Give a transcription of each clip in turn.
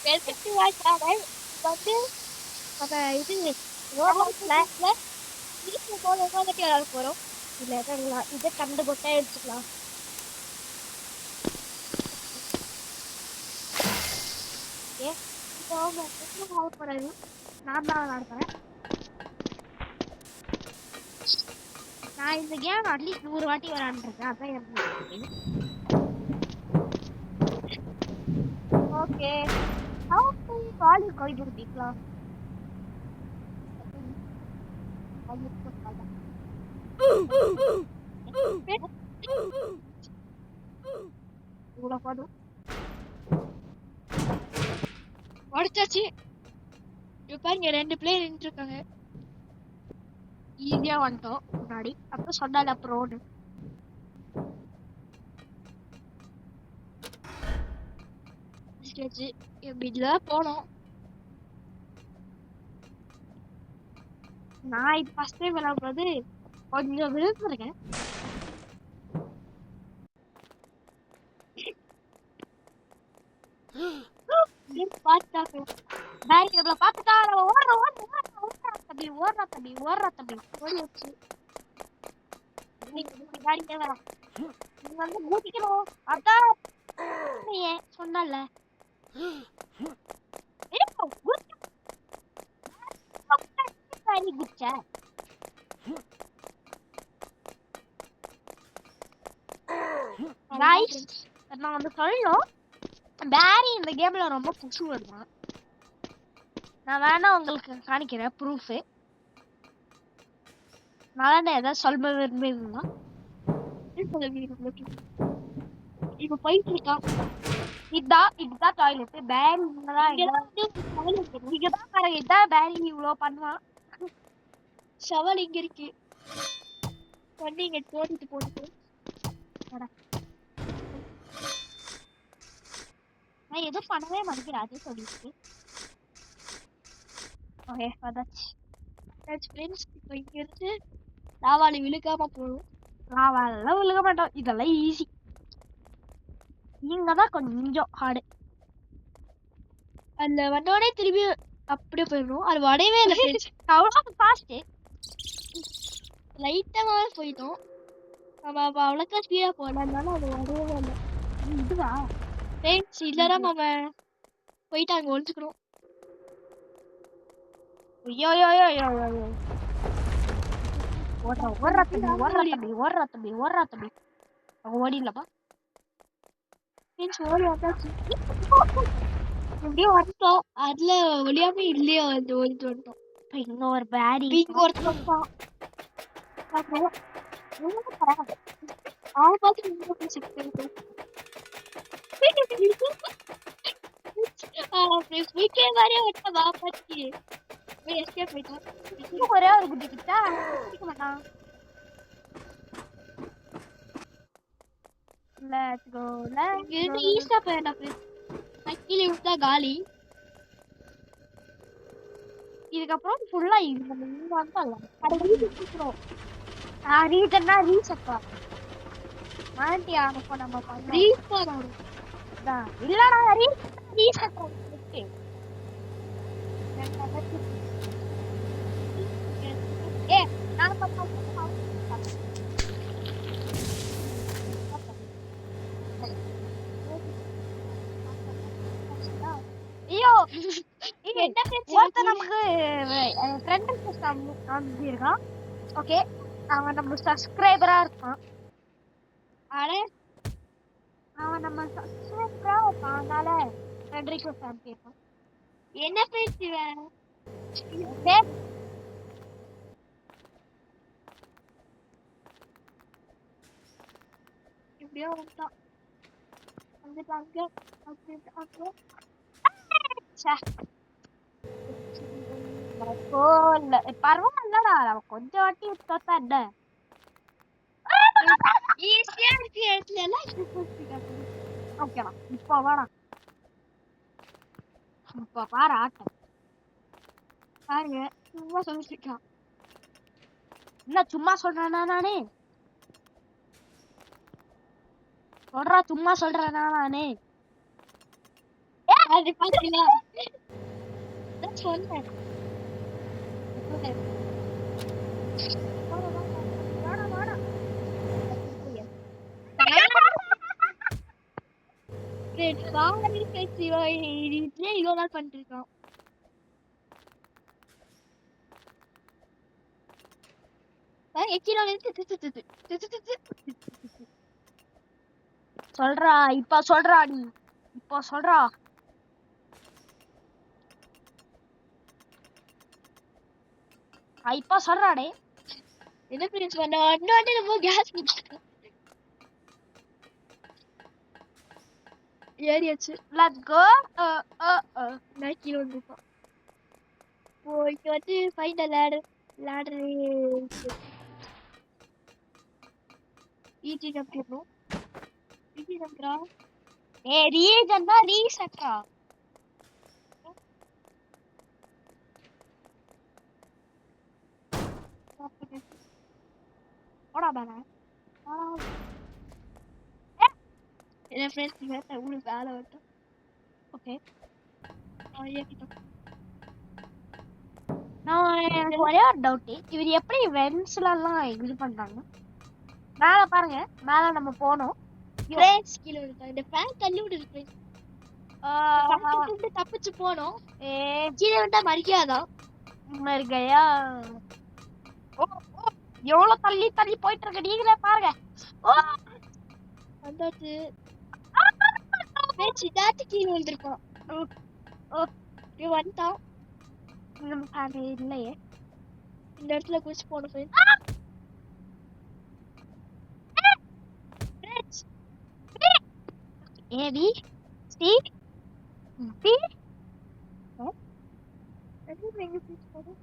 Welcome to my channel. வந்து நம்ம இது ரோபோட்ஸ்ல வீட்டுல போன கட்டி விளையாட போறோம். இல்ல இதை கண்டு கொட்டா எடுத்துக்கலாம். ஓகே, இப்போ விளையாட போறது நான் தான் விளையாடுறேன். நான் இந்த கேம் அட்லீஸ்ட் 100 வாட்டி விளையாண்டுருக்கேன். அதான் எனக்கு okay. How to call you going to the class? உடச்சாச்சு. இப்ப பாருங்க 2 பிளேயர் நின்று இருக்காங்க. ஈஸியா வந்துட்டோம் முன்னாடி. அப்ப சொன்னால அப்புறம் இப்படில போனோம். நான் இப்ப ஃபர்ஸ்ட் டைம் விளையாடுறது கொஞ்சம் விழுந்து இருக்கேன். சொன்னல நான் வந்து சொல்லணும், பேரி இந்த கேம்ல ரொம்ப புஷு வருவான். நான் வேணா உங்களுக்கு காணிக்கிறேன் ப்ரூஃப். நான் ஏதாவது சொல்ல விரும்புறீங்களா? இப்ப போயிட்டு இருக்கான். இதுதான் டாய்லெட். பேரி இங்கதான் பேரி இவ்வளவு பண்ணுவான். ஷவல் இங்க இருக்கு. பண்ணி இங்க போட்டுட்டு நான் எதுவும் பண்ணவே மாட்டேங்கிறேன். அதே சொல்லிட்டு ஓகே அதாச்சு ஃப்ரெண்ட்ஸ். இப்போ இங்க இருந்து லாவாலி விழுக்காம போகும். லாவாலெல்லாம் விழுக மாட்டோம், இதெல்லாம் ஈஸி. இங்கதான் கொஞ்சம் ஹார்டு. அந்த வந்தோடனே திரும்பி அப்படியே போயிடணும். அது வடையவே இல்லை ஃப்ரெண்ட்ஸ். அவ்வளோ ஃபாஸ்ட்டு லைட்டாக போயிட்டோம். நம்ம அவ்வளோக்கா ஸ்பீடாக போகலனால அது வடையவே இல்லை. இதுவா ஃப்ரெண்ட்ஸ்? இல்லைனா நம்ம போயிட்டு அங்கே ஒழிச்சுக்கணும். ஐயோ ஓடுறா தம்பி. ஓடிடலப்பா ஓடி வந்தாச்சு. எப்படியும் வந்துட்டோம். அதுல ஒளியாம இல்லையோ வந்து ஓடிட்டு வந்துட்டோம். இங்க ஒரு பேரி இங்க ஒருத்தன் ஒரே ஒரு குட்டி கிட்டா மாட்டான். Let's go. ஈஸியா போயிடலாம் ஃப்ரெண்ட்ஸ். கீழே விட்டா காலி. இதுக்கப்புறம் ஃபுல்லா இங்க வந்துடலாம். ரீசன்னா ரீசெட்டா மாண்டி ஆனப்போ நம்ம ரீஸ்பான் ஆகும். இல்லடா ரீசெட் ஓகே. ஏ நான் பண்ண ஐயோ என்ன ஒருத்தர் நமக்கு ஃப்ரெண்ட் ரிக்வெஸ்ட் அனுப்பியிருக்கான். ஓகே, அவன் நம்ம சப்ஸ்கிரைபரா இருக்கான். அடே அவன் நம்ம சப்ஸ்கிரைபரா இருக்கான், அதனால ஃப்ரெண்ட் ரிக்வெஸ்ட் அனுப்பியிருக்கான். என்ன பேசுவேன் எப்படியோ வந்துட்டான். வந்துட்டாங்க பரவாயில்லடா, கொஞ்சம் வாட்டி தோத்தா என்ன? ஈஸியா இருக்கு இடத்துல எல்லாம். ஓகேடா, இப்போ வாடா. இப்ப பாரு ஆட்டம் பாருங்க. சும்மா சொல்லிருக்கான். என்ன சும்மா சொல்றேனா நானே? சும்மா சொல்றேனா நானே? அது பாத்தீங்களா? நான் சொன்னேன். வாடா, வாடா. ஃப்ரெண்ட்ஸ் வாங்கி பேசி இதுலயே இவ்வளோ நாள் பண்ணிட்டு இருக்கோம். சொல்றா இப்ப சொல்றா நீ இப்போ சொல்றா இப்ப சொல்றாடே என்ன ஃப்ரெண்ட்ஸ் பண்ண இன்னொன்று நம்ம கேஸ் ஏறியாச்சு. லெட்ஸ் கோ நான் கீழே வந்துருக்கோம். போயிட்டு வந்து final ladder ladder EEG jump பண்ணணும். ஈஜி ஜம்ப்ரா. ரீஜன் தான் ரீசெட்டா போடா பாடா என்ன ஃப்ரெண்ட்ஸ் வேற உங்களுக்கு வேலை வரட்டும். ஓகே ஏறிட்டோம். நான் எனக்கு ஒரே ஒரு டவுட் இவர் எப்படி வென்ஸ்லாம் இது பண்றாங்க மேல பாருங்க மேல நம்ம போனோம் ஃப்ரெண்ட்ஸ் கீழே வந்துட்டோம். இந்த ஃபேன் தள்ளி விடுது ஃப்ரெண்ட்ஸ். தப்பிச்சு போனோம். கீழே விட்டா மறிக்காதான் மருகையா எவ்வளவு தள்ளி தள்ளி போயிட்டு இருக்கு நீங்களே பாருங்க வந்தாச்சு. சிதாத்து கீழே வந்திருக்கோம். வந்துட்டோம். இல்லையே இந்த இடத்துல குளிச்சு போனோம் ஃப்ரெண்ட்ஸ். ஏடி சி சி எங்க குளிச்சு போனோம்?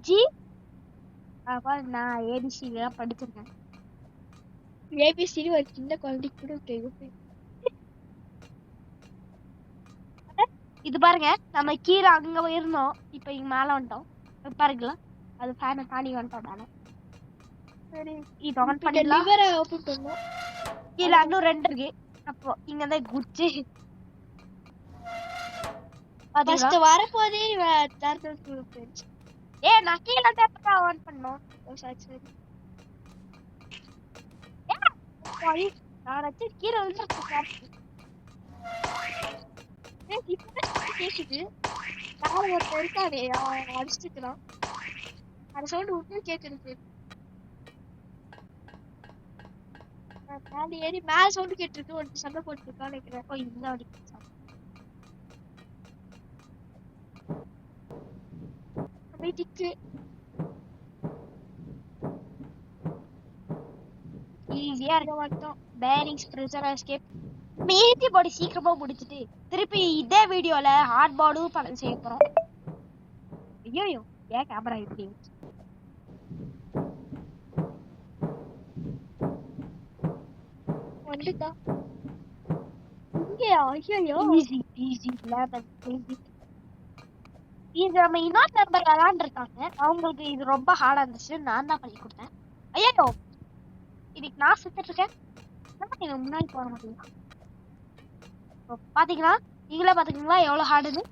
ஜி நான் ஏபிசி எல்லாம் படிச்சிருக்கேன். ஏபிசிடி ஒரு சின்ன குழந்தைக்கு கூட தெரியும். இது பாருங்க நம்ம கீழே அங்க இருந்தோம் இப்ப இங்க மேல வந்துட்டோம் பாருங்களா அது ஃபேனை தாண்டி வந்துட்டோம் மேல. சரி இது ஆன் பண்ணிடலாம். லிவரை ஓபன் பண்ணோம். கீழே இன்னும் 2 இருக்கு. அப்போ இங்கதான் குச்சி ஃபர்ஸ்ட் வரப்போதே டர்ட்டில் ஃப்ரெண்ட்ஸ். நான் கீழே டேப்பா ஆன் பண்ணோம். சரி நான் கீழே வந்து கேக்குது. மேல ஒருத்தர் இருக்கானே அவன் அடிச்சுக்கிறான். அந்த சவுண்ட் விட்டு கேக்குது. மேல ஏறி மேல சவுண்ட் கேட்டுருக்கு. ஒரு சண்டை போட்டுருக்கான்னு நினைக்கிறேன். இந்த அடிக்க வீட்டுக்கு ஈஸியா இருக்க மாட்டோம். பேரிங்ஸ் ப்ரெஷர் எஸ்கேப் மீதி பாடி சீக்கிரமா முடிச்சிட்டு திருப்பி இதே வீடியோல ஹார்ட் பாடும் படம் செய்ய போறோம். ஐயோ ஏன் கேமரா இப்படி வந்துட்டா இங்கே? ஐயோ ஈஸி ஈஸி லெவல் ஈஸி. இது நம்ம இன்னொரு நம்பர் விளாண்டுருக்காங்க. அவங்களுக்கு இது ரொம்ப ஹார்டா இருந்துச்சு. நான் தான் பண்ணி கொடுத்தேன். ஐயோ இதுக்கு நான் செத்துட்டு இருக்கேன். எனக்கு முன்னாடி போக முடியும். பாத்தீங்களா நீங்களே பாத்தீங்களா எவ்வளவு ஹார்டுன்னு.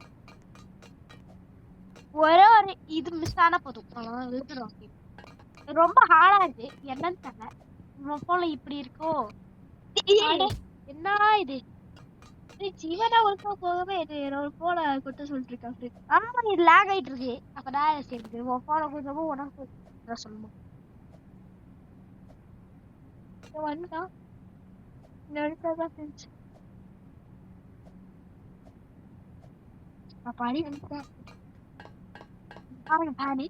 ஒரே ஒரு இது மிஸ் ஆனா போதும் விழுந்துடும். ரொம்ப ஹார்டா இருக்கு என்னன்னு தெரியல. நம்ம போல இப்படி இருக்கோ என்ன இது ஜீவனா ஒழுக்கா போகவே என்னோட போன கொட்ட சொல்லிட்டு இருக்காங்க. ஆமா இது லேக் ஆயிட்டு இருக்கு. அப்பதான் சரி போன கொஞ்சமும் உனக்கு சொல்லணும். வந்துட்டான் நடுக்காதான் ஃப்ரெண்ட்ஸ். பாடி வந்துட்டேன் பாருங்க ஃபேனு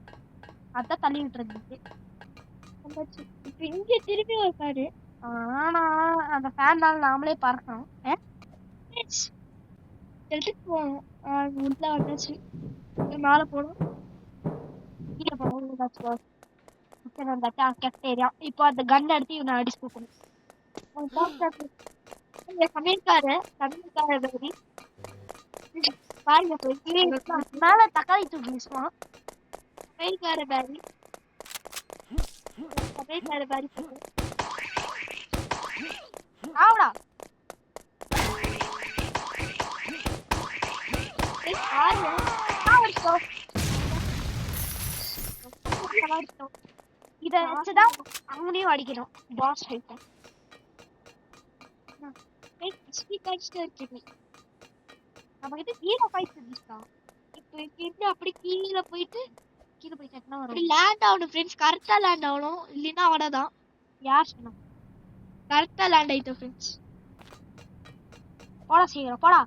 அதான் தள்ளி விட்டு இருந்துச்சு. இப்ப இங்க திருப்பி ஒரு பாரு. ஆனா அந்த ஃபேன்னால நாமளே பறக்கணும். எடுத்துட்டு போகணும். உள்ள வந்தாச்சு. மேல போனோம். கீழே போகணும். இப்போ அந்த கன் எடுத்து இவனை அடிச்சு போகணும். சமையல்கார பாருங்க மேல தக்காளி தூக்கி வீசுவான். சமையல்கார பேரி அப்படியே சார் பாரி ஆவுடா இத வச்சுதான் அவனையும் அடிக்கணும் பாஸ் ஃபைட் நம்ம கிட்ட ஹீரோ ஃபைட் இருந்துச்சா இப்போ இங்க அப்படி கீழே போயிட்டு அப்படி லேண்ட் ஆகணும் ஃப்ரெண்ட்ஸ் கரெக்டா லேண்ட் ஆகணும் இல்லைன்னா அவ்வளோதான் யார் சொன்னா கரெக்டா லேண்ட் ஆயிட்டோம் ஃப்ரெண்ட்ஸ் போடா சீக்கிரம் போடா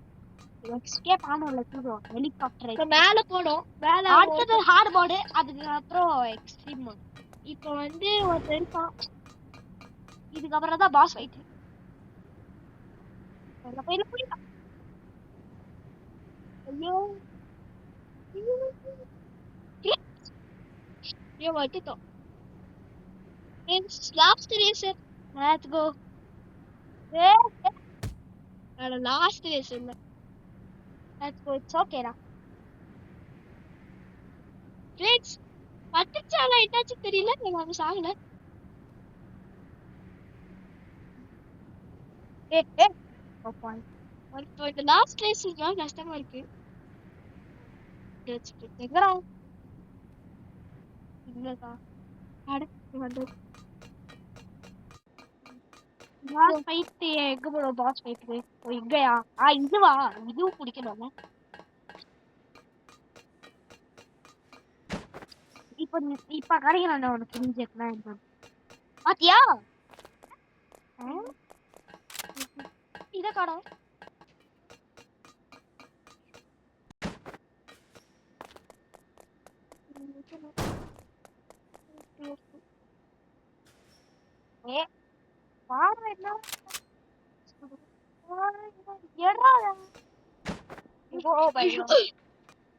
எஸ்கேப் ஆனோம்ல தூரோ ஹெலிகாப்டர் இப்போ மேலே போடும் மேலே அடுத்தது ஹார்ட் மோடு அதுக்கு அப்புறம் எக்ஸ்ட்ரீம் மோட் இப்போ வந்து ஒரு பெருசான் இதுக்கப்புறம் தான் பாஸ் ஃபைட் போயிடலாம் ஐயோ ஐயோ வந்துட்டோம் last racer let's go last racer let's go it's ஓகேடா ஃப்ரெண்ட்ஸ் பட்டுச்சால என்னாச்சு தெரியல நம்ம சாகல இந்த லாஸ்ட் ரேசர் தான் கஷ்டமா இருக்கு எங்கடா இல்லக்கா அடுத்து வந்து பாஸ் ஃபைட் எங்க போறோம் பாஸ் ஃபைட்டுக்கு இங்கயா இதுவா இதுவும் பிடிக்கணும்ல இப்ப கிடைக்கிறான் உனக்கு தெரிஞ்சுக்கலாம் என்ன பாத்தியா இத காணோம்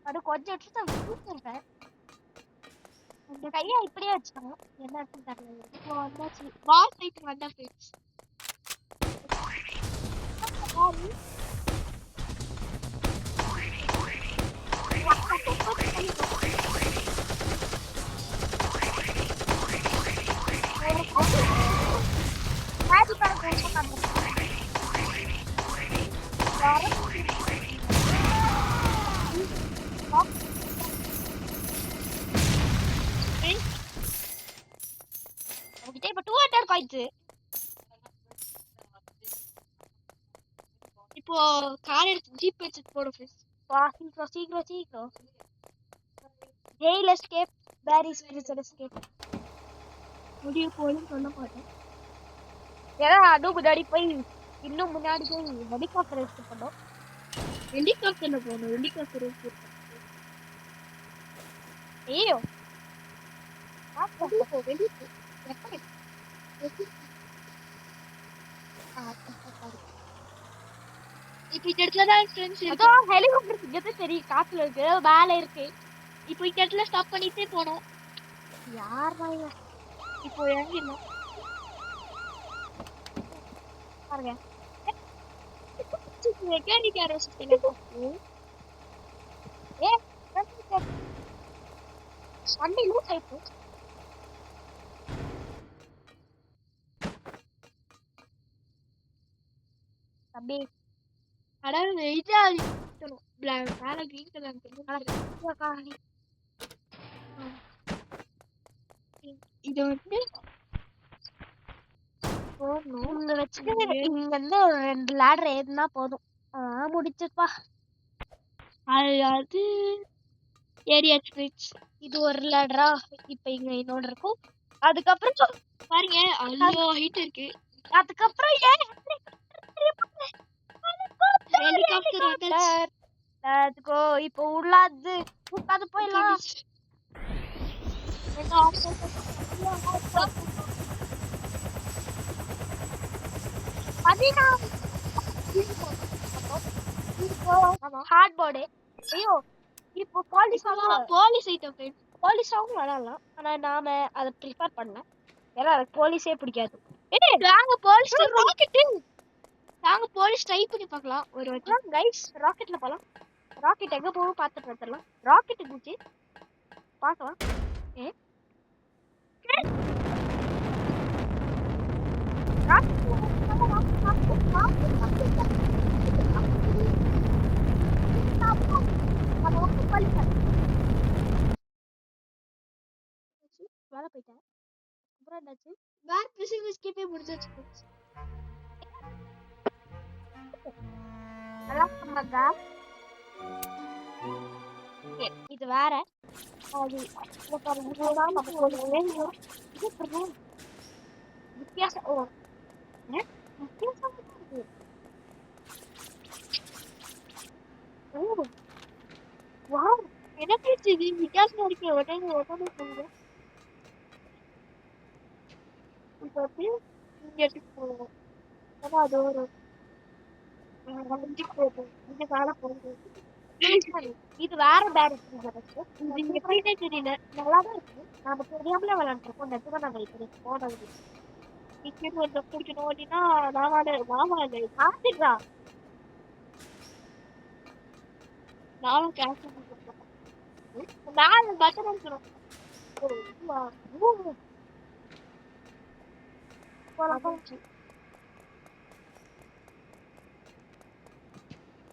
அது கொஞ்சம் எடுத்து கையா இப்படியே வச்சுக்கோங்க என்ன தெரியல இப்போ வந்தாச்சு பாஸ் ஃபைட் வந்தா ஃப்ரெண்ட்ஸ் இப்ப 200 காய்ச்சு இப்போ கார் எடுத்து ஜீப் எடுத்து போடு ஃப்ரெண்ட்ஸ் சீக்கிரம் jail escape Paris prison escape முடிய போயின்னு சொல்ல மாட்டேன் ஏன்னா அதுவும் முன்னாடி போய் இன்னும் முன்னாடி போய் ஹெலிகாப்டர் எடுத்து பண்ணோம் ஹெலிகாப்டர்ல போகணும் ஹெலிகாப்டர் எடுத்து ஐயோ இப்போ இந்த இடத்துல தான் ஃப்ரெண்ட்ஸ் இருக்கு ஹெலிகாப்டர் இங்க தெரியும் காத்துல இருக்கு மேல இருக்கு இப்போ இந்த இடத்துல ஸ்டாப் பண்ணிட்டே போறோம் யார் வாங்க இப்போ இறங்கிடலாம் பாருங்க மெக்கானிக் யாரோ சுத்தினே ஏ வண்டி லூஸ் ஆயிப்போ தம்பி அட இதா பிளாக் மேல கிரீன் கலர் இது வந்து இங்க வச்சுட்டு இங்க வந்து ஒரு 2 லேடர் ஏறினா போதும் முடிச்சுப்பா அது ஏரியா ஸ்பிரிட்ஸ் இது ஒரு லேடரா இப்ப இங்க இன்னொன்று இருக்கும் அதுக்கப்புறம் பாருங்க அவ்வளோ ஹைட் இருக்கு அதுக்கப்புறம் ஹெலிகாப்டர் வந்தாச்சு லெட்ஸ் கோ இப்போ உள்ளாது உட்காந்து போயிடலாம் ஹார்ட் போர்டு ஐயோ இப்போ போலீஸ் ஐட்டம் போலீஸாவும் விளையாடலாம் ஆனா நாம அதை ப்ரிஃபர் பண்ணல ஏன்னா போலீஸே பிடிக்காது நாங்க போலீஸ் ராக்கெட்டு நாங்க போலீஸ் ட்ரை பண்ணி பார்க்கலாம் ஒரு வாட்டி கைஸ் ராக்கெட்ல போலாம் ராக்கெட் எங்க போகும் பார்த்துட்டு வந்துடலாம் ராக்கெட் இருந்துச்சு பார்க்கலாம் வேலை போயிட்டேன். அப்புறம் என்னாச்சு? பேக் பிசிங் எஸ்கேப்பே முடிஞ்சிருச்சு. இது வேற வித்தியாசம். எனக்கு இது வித்தியாசமா இருக்கு. உடனே சொல்லுங்க. இப்போ வந்து இங்க எடுத்துட்டு போகணும். ஏன்னா அது ஒரு வண்டிக்கு போகும். இங்க வேலை போகுது. இது வேற பேரட் இது எப்படின்னே தெரியல. நல்லாதான் இருக்கு. நாம தெரியாமல விளையாண்டுருக்கோம். நிஜமா நாங்க இப்படி போனது டிக்கெட் வந்து பிடிக்கணும் அப்படின்னா நாம ஆசிட்ரா நானும் கேன்சல் பண்ணிருக்கோம். நான் பட்டன் இருக்கணும்.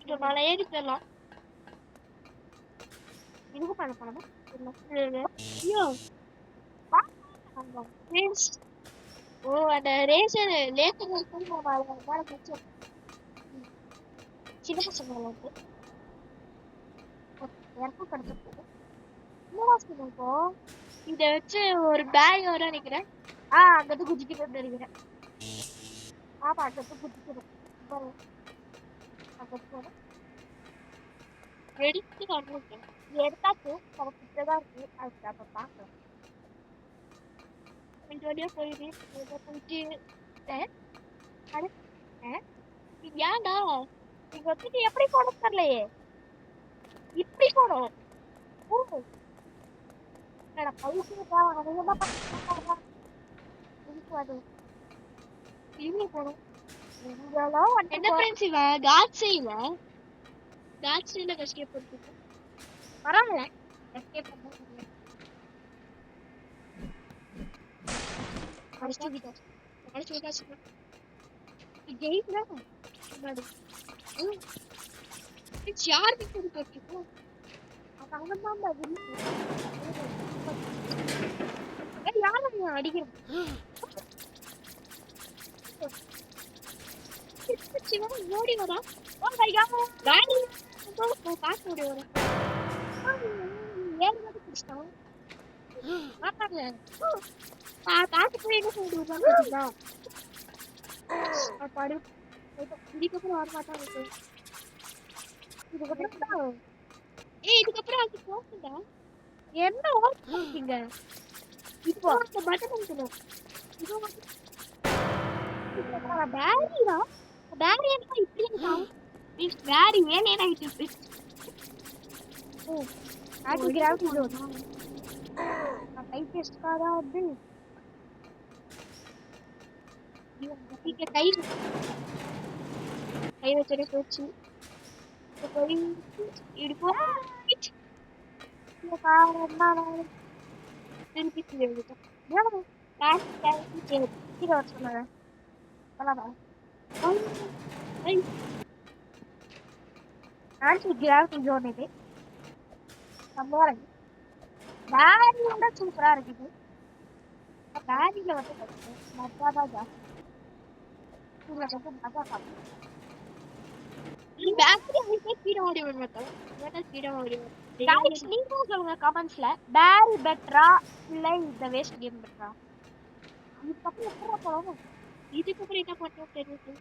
இங்க மலை ஏறி போயிடலாம். இதுக்கு பண்ண போனோமா? ஐயோ ரேஸ். ஓ அந்த ரேஸ் லேட்டர் இருக்குன்னு நம்ம மேல வச்சோம். சின்ன பசங்க விளையாட்டு எனக்கும் கிடைச்சிருக்கு. என்னடா சொல்லுவோம். இதை வச்சு ஒரு பேக் வர நினைக்கிறேன். அங்கிட்டு குதிக்கிட்டு நினைக்கிறேன். ஆமா அங்கிட்டு குதிக்கிறேன். எடுத்து காட்டுறேன். எடுத்தாச்சு. நமக்கு கிட்டதான் இருக்கு. அதுக்கு அப்ப பாக்கலாம். கொஞ்சம் வழியா போயிட்டு போயிட்டு ஏன்டா நீங்க வந்துட்டு எப்படி போனோம் தெரியலையே. இப்படி போனோம். இவங்க போனோம். என்ன என்ன ஃப்ரெண்ட்ஸ் இவன் காட்ஸேல கஷ்டப்பட்டு பரவாயில்ல. எஸ்கேப் பண்ண அடிக்கிறேன். ஓடி வரா காசு ஓடி வரா. ஏழு மணி பிடிச்சிட்டான். காசு போய் என்ன சொல்லிட்டு பாடு. இதுக்கப்புறம் வர மாட்டாங்க. இதுக்கப்புறம் அது போகுண்டா. என்ன ஓட்டிங்க இப்போ அந்த பட்டன் இருக்கணும். பேரியா பேரி என்ன இப்படி இருக்கான். பேரி மேலே ஆயிட்டு ஆன்டி கிராவிட்டி ஜோன். கை டெஸ்ட்காரா வந்து கை வச்சே போச்சு. ஆன்டி கிராவிட்டி ஜோன் இது சம்பார பேரியோட சூப்பரா இருக்குது. பேரியில வந்து மஜாதான் ஜாஸ்தி. இதுல வந்து மஜா பார்க்கணும். நீங்க சொல்லுங்க கமெண்ட்ஸ்ல பேரி பெட்டரா இல்ல இந்த வேஸ்ட் கேம் பெட்டரா. இதுக்கப்புறம் எப்படி போகணும். இதுக்கப்புறம் என்ன பண்ணுவோம் தெரியும்.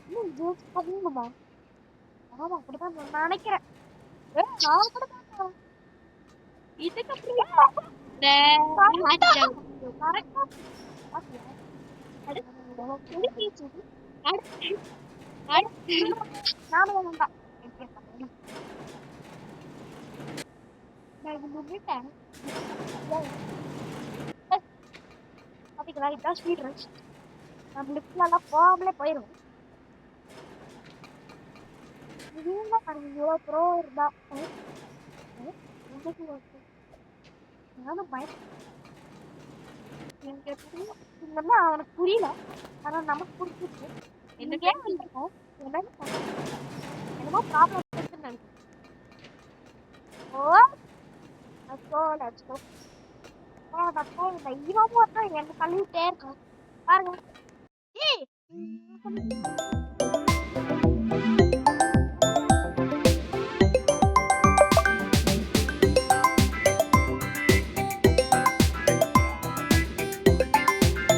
இன்னும் ஜோஸ் பண்ணுமா. ஆமா அப்படிதான் நான் நினைக்கிறேன். நான் கூட தான் இதுக்கப்புறம் போகாமலே போயிரும். ப்ரோ இருந்தா நானும் இங்க புரியல. இங்க வந்து அவனுக்கு புரியல. ஆனா நமக்கு புரிஞ்சிருக்கு. என்ன இங்கே வந்திருக்கோம். என்னமோ ப்ராப்ளம் இருக்குன்னு நினைக்கிறேன். ஓ let's go. இந்த இவமும் என்ன தள்ளிட்டே இருக்கான் பாருங்க. ஏய்